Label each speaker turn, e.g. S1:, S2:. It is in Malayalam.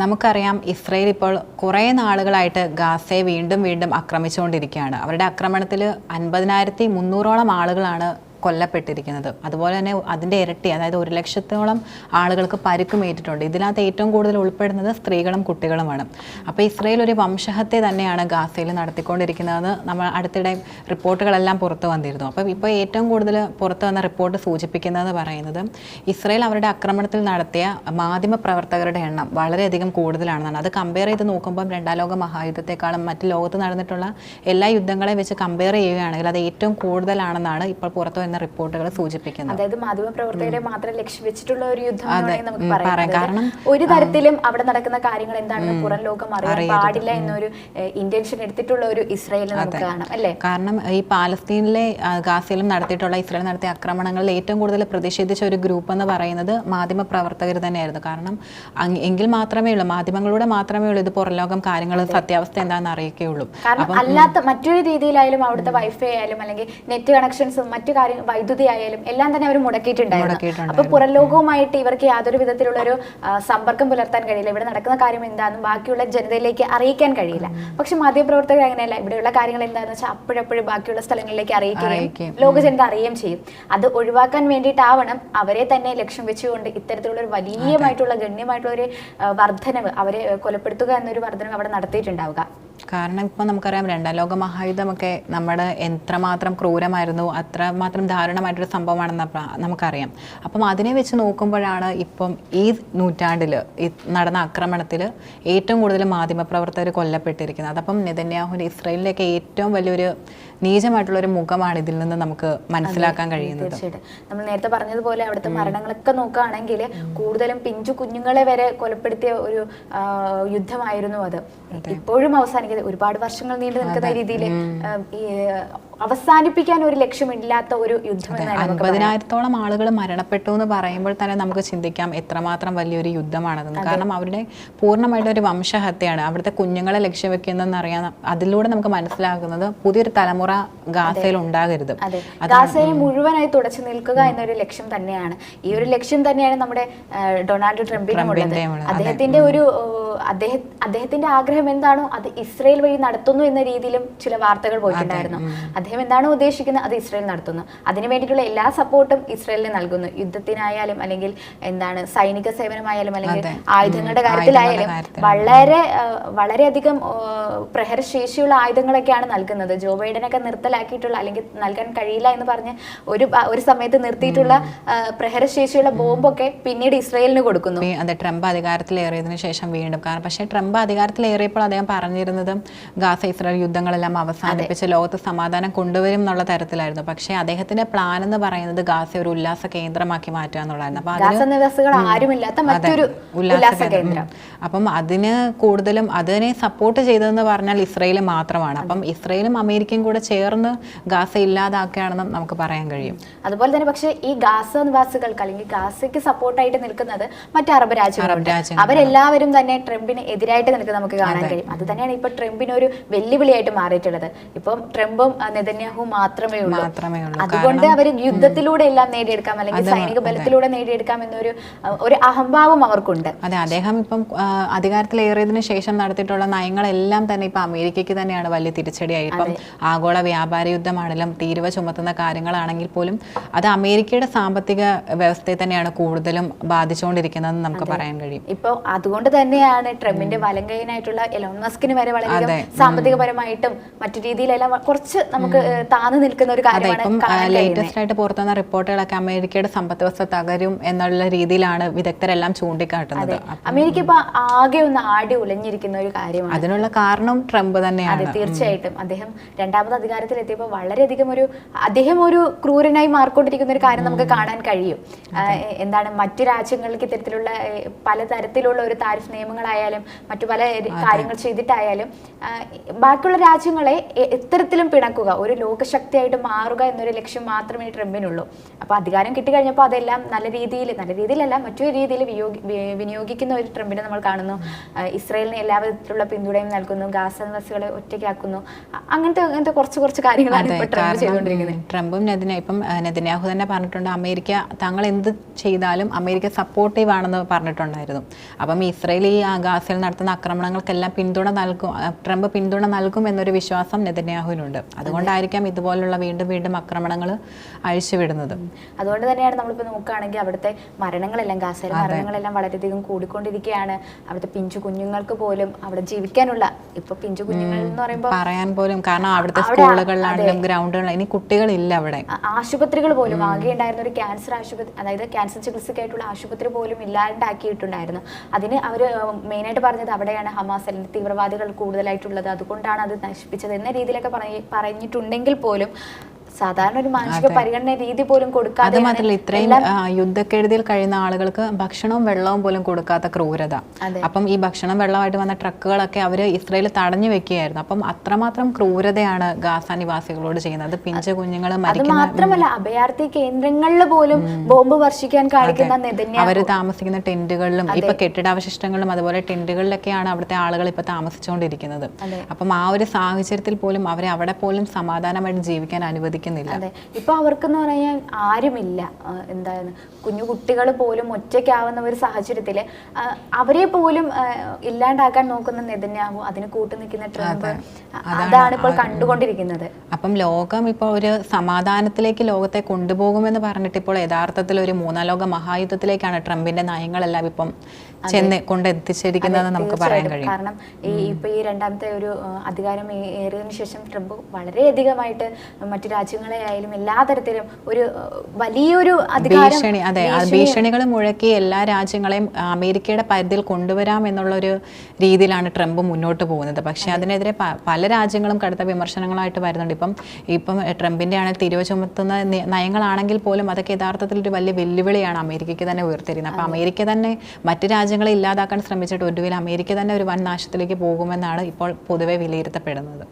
S1: നമുക്കറിയാം ഇസ്രയേൽ ഇപ്പോൾ കുറേ നാളുകളായിട്ട് ഗാസയെ വീണ്ടും വീണ്ടും ആക്രമിച്ചുകൊണ്ടിരിക്കുകയാണ്. അവരുടെ ആക്രമണത്തിൽ 50,300ഓളം ആളുകളാണ് കൊല്ലപ്പെട്ടിരിക്കുന്നത്. അതുപോലെ തന്നെ അതിൻ്റെ ഇരട്ടി, അതായത് 100,000-ഓളം ആളുകൾക്ക് പരുക്കുമേറ്റിട്ടുണ്ട്. ഇതിനകത്ത് ഏറ്റവും കൂടുതൽ ഉൾപ്പെടുന്നത് സ്ത്രീകളും കുട്ടികളുമാണ്. അപ്പോൾ ഇസ്രയേൽ ഒരു വംശഹത്യ തന്നെയാണ് ഗാസയിൽ നടത്തിക്കൊണ്ടിരിക്കുന്നതെന്ന് നമ്മൾ അടുത്തിടെ റിപ്പോർട്ടുകളെല്ലാം പുറത്തു വന്നിരുന്നു. അപ്പോൾ ഇപ്പോൾ ഏറ്റവും കൂടുതൽ പുറത്തു വന്ന റിപ്പോർട്ട് സൂചിപ്പിക്കുന്നതെന്ന് പറയുന്നത് ഇസ്രയേൽ അവരുടെ ആക്രമണത്തിൽ നടത്തിയ മാധ്യമ പ്രവർത്തകരുടെ എണ്ണം വളരെയധികം കൂടുതലാണെന്നാണ്. അത് കമ്പയർ ചെയ്ത് നോക്കുമ്പോൾ രണ്ടാം ലോക മഹായുദ്ധത്തെക്കാളും മറ്റ് ലോകത്ത് നടന്നിട്ടുള്ള എല്ലാ യുദ്ധങ്ങളെ വെച്ച് കമ്പയർ ചെയ്യുകയാണെങ്കിൽ അത് ഏറ്റവും കൂടുതലാണെന്നാണ് ഇപ്പോൾ പുറത്തു എന്ന റിപ്പോർട്ടുകൾ സൂചിപ്പിക്കുന്നത്.
S2: അതായത് മാധ്യമപ്രവർത്തകരെ മാത്രം ലക്ഷ്യം വെച്ചിട്ടുള്ള ഒരു യുദ്ധം നമുക്ക് പറയാം. കാരണം ഒരു തരത്തിലും അവിടെ നടക്കുന്ന കാര്യങ്ങൾ എന്താണെന്ന് പുറം ലോകം അറിയാൻ പാടില്ല എന്നൊരു ഇന്റൻഷൻ എടുത്തിട്ടുള്ള ഒരു ഇസ്രായേൽ നമുക്ക് കാണാം അല്ലേ.
S1: കാരണം ഈ പാലസ്തീനിലെ ഗാസയിലും നടത്തിയിട്ടുള്ള ഇസ്രായേൽ നടത്തിയ ആക്രമണങ്ങളിൽ ഏറ്റവും കൂടുതൽ പ്രതിഷേധിച്ച ഒരു ഗ്രൂപ്പ് എന്ന് പറയുന്നത് മാധ്യമ പ്രവർത്തകർ തന്നെയായിരുന്നു. കാരണം എങ്കിൽ മാത്രമേ ഉള്ളൂ, മാധ്യമങ്ങളിലൂടെ മാത്രമേ ഉള്ളൂ ഇത് പുറം ലോകം കാര്യങ്ങൾ സത്യാവസ്ഥ എന്താണെന്ന് അറിയിക്കുകയുള്ളൂ.
S2: കാരണം അല്ലാത്ത മറ്റൊരു രീതിയിലായാലും അവിടുത്തെ വൈഫൈ ആയാലും അല്ലെങ്കിൽ നെറ്റ് കണക്ഷൻസും മറ്റു കാര്യങ്ങൾ വൈദ്യുതി ആയാലും എല്ലാം തന്നെ അവർ മുടക്കിയിട്ടുണ്ടായിരുന്നു. അപ്പൊ പുറം ലോകവുമായിട്ട് ഇവർക്ക് യാതൊരു വിധത്തിലുള്ള ഒരു സമ്പർക്കം പുലർത്താൻ കഴിയില്ല. ഇവിടെ നടക്കുന്ന കാര്യം എന്താണെന്നും ബാക്കിയുള്ള ജനതയിലേക്ക് അറിയിക്കാൻ കഴിയില്ല. പക്ഷെ മാധ്യമപ്രവർത്തകർ അങ്ങനെയല്ല. ഇവിടെയുള്ള കാര്യങ്ങൾ എന്താണെന്ന് വെച്ചാൽ അപ്പോഴപ്പോഴും ബാക്കിയുള്ള സ്ഥലങ്ങളിലേക്ക് അറിയിക്കുകയും ലോക ജനത അറിയുകയും ചെയ്യും. അത് ഒഴിവാക്കാൻ വേണ്ടിയിട്ടാവണം അവരെ തന്നെ ലക്ഷ്യം വെച്ചുകൊണ്ട് ഇത്തരത്തിലുള്ള ഒരു വലിയമായിട്ടുള്ള ഗണ്യമായിട്ടുള്ള ഒരു വർധനവ്, അവരെ കൊലപ്പെടുത്തുക എന്നൊരു വർധനവ് അവിടെ നടത്തിയിട്ടുണ്ടാവുക.
S1: കാരണം ഇപ്പോൾ നമുക്കറിയാം രണ്ടാം ലോക മഹായുദ്ധമൊക്കെ നമ്മുടെ എത്രമാത്രം ക്രൂരമായിരുന്നു, അത്രമാത്രം ദാരുണമായിട്ടൊരു സംഭവമാണെന്ന് നമുക്കറിയാം. അപ്പം അതിനെ വെച്ച് നോക്കുമ്പോഴാണ് ഇപ്പം ഈ നൂറ്റാണ്ടിൽ നടന്ന ആക്രമണത്തിൽ ഏറ്റവും കൂടുതൽ മാധ്യമപ്രവർത്തകർ കൊല്ലപ്പെട്ടിരിക്കുന്നത്. അതപ്പം നെതന്യാഹുവിൻ്റെ ഇസ്രായേലിലേക്ക് ഏറ്റവും വലിയൊരു നീചമായിട്ടുള്ളൊരു മുഖമാണ് ഇതിൽ നിന്ന് നമുക്ക് മനസ്സിലാക്കാൻ കഴിയുന്നത്.
S2: തീർച്ചയായിട്ടും നമ്മൾ നേരത്തെ പറഞ്ഞതുപോലെ അവിടുത്തെ മരണങ്ങളൊക്കെ നോക്കുകയാണെങ്കിൽ കൂടുതലും പിഞ്ചു കുഞ്ഞുങ്ങളെ വരെ കൊലപ്പെടുത്തിയ ഒരു യുദ്ധമായിരുന്നു അത്. ഇപ്പോഴും അവസാനിക്കുന്നത് ഒരുപാട് വർഷങ്ങൾ നീണ്ടു നിൽക്കുന്ന രീതിയിൽ അവസാനിപ്പിക്കാൻ ഒരു ലക്ഷ്യമില്ലാത്ത ഒരു യുദ്ധം.
S1: 50,000-ഓളം ആളുകൾ മരണപ്പെട്ടു എന്ന് പറയുമ്പോൾ തന്നെ നമുക്ക് ചിന്തിക്കാം എത്രമാത്രം വലിയൊരു യുദ്ധമാണെന്ന്. കാരണം അവരുടെ പൂർണ്ണമായിട്ടൊരു വംശഹത്യയാണ്. അവിടുത്തെ കുഞ്ഞുങ്ങളെ ലക്ഷ്യം വെക്കുന്നതെന്ന് അറിയാം. അതിലൂടെ നമുക്ക് മനസ്സിലാക്കുന്നത് പുതിയൊരു തലമുറ ഗാസയിൽ ഉണ്ടാകരുത്,
S2: ഗാസയെ മുഴുവനായി തുടച്ചു നിൽക്കുക എന്നൊരു ലക്ഷ്യം തന്നെയാണ്. ഈ ഒരു ലക്ഷ്യം തന്നെയാണ് നമ്മുടെ ഡൊണാൾഡ് ട്രംപിനുമുള്ളത്. അദ്ദേഹത്തിന്റെ ഒരു അദ്ദേഹത്തിന്റെ ആഗ്രഹം എന്താണോ അത് ഇസ്രയേൽ വഴി നടത്തുന്നു എന്ന രീതിയിലും ചില വാർത്തകൾ പോയിട്ടുണ്ടായിരുന്നു. അദ്ദേഹം എന്താണോ ഉദ്ദേശിക്കുന്നത് അത് ഇസ്രയേൽ നടത്തുന്നു. അതിനു വേണ്ടിയിട്ടുള്ള എല്ലാ സപ്പോർട്ടും ഇസ്രയേലിന് നൽകുന്നു. യുദ്ധത്തിനായാലും അല്ലെങ്കിൽ സൈനിക സേവനമായാലും അല്ലെങ്കിൽ ആയുധങ്ങളുടെ കാര്യത്തിലായാലും വളരെയധികം പ്രഹരശേഷിയുള്ള ആയുധങ്ങളൊക്കെയാണ് നൽകുന്നത്. ജോ ബൈഡനൊക്കെ നിർത്തലാക്കിയിട്ടുള്ള അല്ലെങ്കിൽ നൽകാൻ കഴിയില്ല എന്ന് പറഞ്ഞ് ഒരു സമയത്ത് നിർത്തിയിട്ടുള്ള പ്രഹരശേഷിയുള്ള ബോംബൊക്കെ പിന്നീട് ഇസ്രയേലിന് കൊടുക്കുന്നു.
S1: അതെ, ട്രംപ് അധികാരത്തിലേറിയതിനു ശേഷം വീണ്ടും. കാരണം പക്ഷേ ട്രംപ് അധികാരത്തിലേറിയപ്പോൾ അദ്ദേഹം പറഞ്ഞിരുന്നത് ഗാസ ഇസ്രായേൽ യുദ്ധങ്ങളെല്ലാം അവസാനിപ്പിച്ച് ലോകത്ത് സമാധാനം കൊണ്ടുവരും എന്നുള്ള തരത്തിലായിരുന്നു. പക്ഷേ അദ്ദേഹത്തിന്റെ പ്ലാൻ എന്ന് പറയുന്നത് ഗാസ ഒരു ഉല്ലാസ കേന്ദ്രമാക്കി മാറ്റുക എന്നുള്ളതായിരുന്നു. അപ്പം അതിന് കൂടുതലും അതിനെ സപ്പോർട്ട് ചെയ്തതെന്ന് പറഞ്ഞാൽ ഇസ്രയേൽ മാത്രമാണ്. അപ്പം ഇസ്രയേലും അമേരിക്കയും കൂടെ ചേർന്ന് ഗാസ ഇല്ലാതാക്കുകയാണെന്ന് നമുക്ക് പറയാൻ കഴിയും.
S2: അതുപോലെ തന്നെ പക്ഷേ ഈ ഗാസ നിവാസികൾക്ക് അല്ലെങ്കിൽ ഗാസയ്ക്ക് സപ്പോർട്ടായിട്ട് നിൽക്കുന്നത് മറ്റ് അറബ് രാജ്യങ്ങളുണ്ട്. അവരെല്ലാവരും തന്നെ ട്രംപിന് എതിരായിട്ട് നിൽക്കുന്നത് നമുക്ക് കാണാൻ കഴിയും. അത് തന്നെയാണ് ഇപ്പൊ ട്രംപിന് ഒരു വെല്ലുവിളിയായിട്ട് മാറിയിട്ടുള്ളത്. ഇപ്പം ട്രംപും നെതന്യാഹു മാത്രമേ ഉള്ളൂ. അതുകൊണ്ട് അവർ യുദ്ധത്തിലൂടെ എല്ലാം നേടിയെടുക്കാം അല്ലെങ്കിൽ സൈനിക ബലത്തിലൂടെ നേടിയെടുക്കാം എന്നൊരു അഹംഭാവം അവർക്കുണ്ട്.
S1: അതെ, അദ്ദേഹം ഇപ്പം അധികാരത്തിലേറിയതിനു ശേഷം നടത്തിയിട്ടുള്ള നയങ്ങളെല്ലാം തന്നെ ഇപ്പൊ അമേരിക്കയ്ക്ക് തന്നെയാണ് വലിയ തിരിച്ചടിയായി. ഇപ്പം ആഗോള വ്യാപാര യുദ്ധമാണെങ്കിലും തീരുവ ചുമത്തുന്ന കാര്യങ്ങളാണെങ്കിൽ പോലും അത് അമേരിക്കയുടെ സാമ്പത്തിക വ്യവസ്ഥയെ തന്നെയാണ് കൂടുതലും ബാധിച്ചുകൊണ്ടിരിക്കുന്നതെന്ന് നമുക്ക് പറയാൻ കഴിയും.
S2: ഇപ്പൊ അതുകൊണ്ട് തന്നെയാണ് ട്രംപിന്റെ വലങ്കൈനായിട്ടുള്ള എലോൺ മസ്കിന് വരെ വളരെ സാമ്പത്തികപരമായിട്ടും മറ്റു രീതിയിലെല്ലാം കുറച്ച് നമുക്ക് താന്നു നിൽക്കുന്ന ഒരു കാര്യമാണ്.
S1: ലേറ്റസ്റ്റ് ആയിട്ട് പുറത്തുവന്ന റിപ്പോർട്ടുകളൊക്കെ അമേരിക്കയുടെ സമ്പദ് വ്യവസ്ഥ തകരും എന്നുള്ള രീതിയിലാണ് വിദഗ്ധരെല്ലാം ചൂണ്ടിക്കാട്ടുന്നത്.
S2: അമേരിക്ക ഇപ്പൊ ആകെ ഒന്ന് ആടി ഉലഞ്ഞിരിക്കുന്ന ഒരു കാര്യമാണ്.
S1: അതിനുള്ള കാരണം ട്രംപ് തന്നെയാണ്.
S2: തീർച്ചയായിട്ടും അദ്ദേഹം രണ്ടാമത് അധികാരത്തിലെത്തിയപ്പോൾ വളരെയധികം അദ്ദേഹം ഒരു ക്രൂരനായി മാറിക്കൊണ്ടിരിക്കുന്ന ഒരു കാര്യം നമുക്ക് കാണാൻ കഴിയും. മറ്റു രാജ്യങ്ങൾക്ക് ഇത്തരത്തിലുള്ള പലതരത്തിലുള്ള ഒരു താരിഫ് നിയമങ്ങളായാലും മറ്റു പല കാര്യങ്ങൾ ചെയ്തിട്ടായാലും ബാക്കിയുള്ള രാജ്യങ്ങളെ ഇത്തരത്തിലും പിണക്കുക, ഒരു ലോകശക്തിയായിട്ട് മാറുക എന്നൊരു ലക്ഷ്യം മാത്രമേ ട്രംപിനുള്ളൂ. അപ്പോൾ അധികാരം കിട്ടിക്കഴിഞ്ഞപ്പോൾ അതെല്ലാം നല്ല രീതിയിലല്ല മറ്റൊരു രീതിയിൽ വിനിയോഗിക്കുന്ന ഒരു ട്രംപിനെ നമ്മൾ കാണുന്നു. ഇസ്രയേലിന് എല്ലാ വിധത്തിലുള്ള പിന്തുണയും നൽകുന്നു, ഗാസ നിവാസികളെ ഒറ്റയ്ക്കാക്കുന്നു. അങ്ങനത്തെ കുറച്ച് കാര്യങ്ങളാണ് ഇപ്പോൾ ട്രംപ് ചെയ്തുകൊണ്ടിരിക്കുന്നത്.
S1: ട്രംപും ഇപ്പം നെതന്യാഹു തന്നെ പറഞ്ഞിട്ടുണ്ട്, അമേരിക്ക തങ്ങൾ എന്ത് ചെയ്താലും അമേരിക്ക സപ്പോർട്ടീവ് ആണെന്ന് പറഞ്ഞിട്ടുണ്ടായിരുന്നു. അപ്പം ഇസ്രയേൽ ഈ ഗാസയിൽ നടത്തുന്ന ആക്രമണങ്ങൾക്കെല്ലാം ട്രംപ് പിന്തുണ നൽകും എന്നൊരു വിശ്വാസം നെതന്യാഹുവിനുണ്ട്. അതുകൊണ്ടായിരിക്കാം ഇതുപോലുള്ള വീണ്ടും വീണ്ടും ആക്രമണങ്ങൾ അഴിച്ചുവിടുന്നത്.
S2: അതുകൊണ്ട് തന്നെയാണ് നമ്മളിപ്പോൾ നോക്കുകയാണെങ്കിൽ അവിടുത്തെ മരണങ്ങളെല്ലാം, ഗാസയിലെ മരണങ്ങളെല്ലാം വളരെയധികം കൂടിക്കൊണ്ടിരിക്കുകയാണ്. അവിടുത്തെ പിഞ്ചു കുഞ്ഞുങ്ങൾക്ക് പോലും അവിടെ ജീവിക്കാനുള്ള, ഇപ്പൊ പിഞ്ചു കുഞ്ഞുങ്ങൾ എന്ന് പറയുമ്പോൾ
S1: പറയാൻ പോലും, കാരണം അവിടുത്തെ സ്കൂളുകളിലാണെങ്കിലും ഗ്രൗണ്ടുകളിലും ഇനി കുട്ടികളില്ല. അവിടെ
S2: ആശുപത്രികൾ പോലും, ആകെ ഉണ്ടായിരുന്ന ഒരു ക്യാൻസർ ആശുപത്രി, അതായത് ക്യാൻസർ ചികിത്സയ്ക്കായിട്ടുള്ള ആശുപത്രി പോലും ഇല്ലാണ്ടാക്കിയിട്ടുണ്ടായിരുന്നു. അതിന് അവർ മെയിനായിട്ട് പറഞ്ഞത് അവിടെയാണ് ഹമാസ് അല്ലെങ്കിൽ തീവ്രവാദികൾ കൂടുതലായിട്ടുള്ളത്, അതുകൊണ്ടാണ് അത് നശിപ്പിച്ചത് എന്ന രീതിയിലൊക്കെ പറഞ്ഞിട്ടുണ്ടെങ്കിൽ പോലും സാധാരണ ഒരു മാനുഷിക പരിഗണന രീതി പോലും കൊടുക്കാതെ,
S1: അത് മാത്രമല്ല ഇത്രയും യുദ്ധക്കെടുതിയിൽ കഴിയുന്ന ആളുകൾക്ക് ഭക്ഷണവും വെള്ളവും പോലും കൊടുക്കാത്ത ക്രൂരത. അപ്പം ഈ ഭക്ഷണം വെള്ളമായിട്ട് വന്ന ട്രക്കുകളൊക്കെ അവർ ഇസ്രയേൽ തടഞ്ഞു വെക്കുകയായിരുന്നു. അപ്പം അത്രമാത്രം ക്രൂരതയാണ് ഗാസ നിവാസികളോട് ചെയ്യുന്നത്. പിഞ്ചു കുഞ്ഞുങ്ങൾ മരിക്കുന്ന,
S2: മാത്രമല്ല അഭയാർത്ഥി കേന്ദ്രങ്ങളിൽ പോലും ബോംബ് വർഷിക്കാൻ കാണിക്കുന്ന നെതന്യാഹു,
S1: അവർ താമസിക്കുന്ന ടെന്റുകളിലും ഇപ്പൊ കെട്ടിടാവശിഷ്ടങ്ങളിലും അതുപോലെ ടെന്റുകളിലൊക്കെയാണ് അവിടുത്തെ ആളുകൾ ഇപ്പൊ താമസിച്ചുകൊണ്ടിരിക്കുന്നത്. അപ്പം ആ ഒരു സാഹചര്യത്തിൽ പോലും അവരെ അവിടെ പോലും സമാധാനമായിട്ട് ജീവിക്കാൻ അനുവദിക്കും.
S2: അതെ, ഇപ്പൊ അവർക്കെന്ന് പറഞ്ഞാൽ ആരുമില്ല. എന്താണ്, കുഞ്ഞു കുട്ടികൾ പോലും ഒറ്റയ്ക്കാവുന്ന ഒരു സാഹചര്യത്തില് അവരെ പോലും ഇല്ലാണ്ടാക്കാൻ നോക്കുന്ന നെതന്യാഹു, അതിന് കൂട്ടുനിൽക്കുന്ന ട്രംപ്, അതാണ് ഇപ്പോൾ കണ്ടുകൊണ്ടിരിക്കുന്നത്.
S1: അപ്പം ലോകം ഇപ്പോൾ ഒരു സമാധാനത്തിലേക്ക് ലോകത്തെ കൊണ്ടുപോകുമെന്ന് പറഞ്ഞിട്ട് ഇപ്പോൾ യഥാർത്ഥത്തിൽ ഒരു മൂന്നാം ലോക മഹായുദ്ധത്തിലേക്കാണ് ട്രംപിന്റെ നയങ്ങളെല്ലാം ഇപ്പം കൊണ്ടെത്തിച്ചിരിക്കുന്നത് നമുക്ക് പറയാൻ കഴിയും.
S2: കാരണം ഇപ്പൊ ഈ രണ്ടാമത്തെ ഒരു അധികാരം ഏറിയതിനു ശേഷം ട്രംപ് വളരെയധികമായിട്ട് മറ്റു രാജ്യങ്ങളെ ആയാലും എല്ലാ തരത്തിലും ഒരു വലിയൊരു
S1: ഭീഷണികൾ മുഴക്കി എല്ലാ രാജ്യങ്ങളെയും അമേരിക്കയുടെ പരിധിയിൽ കൊണ്ടുവരാം എന്നുള്ളൊരു രീതിയിലാണ് ട്രംപ് മുന്നോട്ട് പോകുന്നത്. പക്ഷേ അതിനെതിരെ പല രാജ്യങ്ങളും കടുത്ത വിമർശനങ്ങളായിട്ട് വരുന്നുണ്ട്. ഇപ്പം ട്രംപിന്റെ ആണെങ്കിൽ തിരിവ് ചുമത്തുന്ന നയങ്ങളാണെങ്കിൽ പോലും അതൊക്കെ യഥാർത്ഥത്തിൽ ഒരു വലിയ വെല്ലുവിളിയാണ് അമേരിക്കയ്ക്ക് തന്നെ ഉയർത്തിയിരിക്കുന്നത്. അപ്പം അമേരിക്ക തന്നെ മറ്റ് രാജ്യങ്ങളെ ഇല്ലാതാക്കാൻ ശ്രമിച്ചിട്ട് ഒടുവിൽ അമേരിക്ക തന്നെ ഒരു വൻ നാശത്തിലേക്ക് പോകുമെന്നാണ് ഇപ്പോൾ പൊതുവെ വിലയിരുത്തപ്പെടുന്നത്.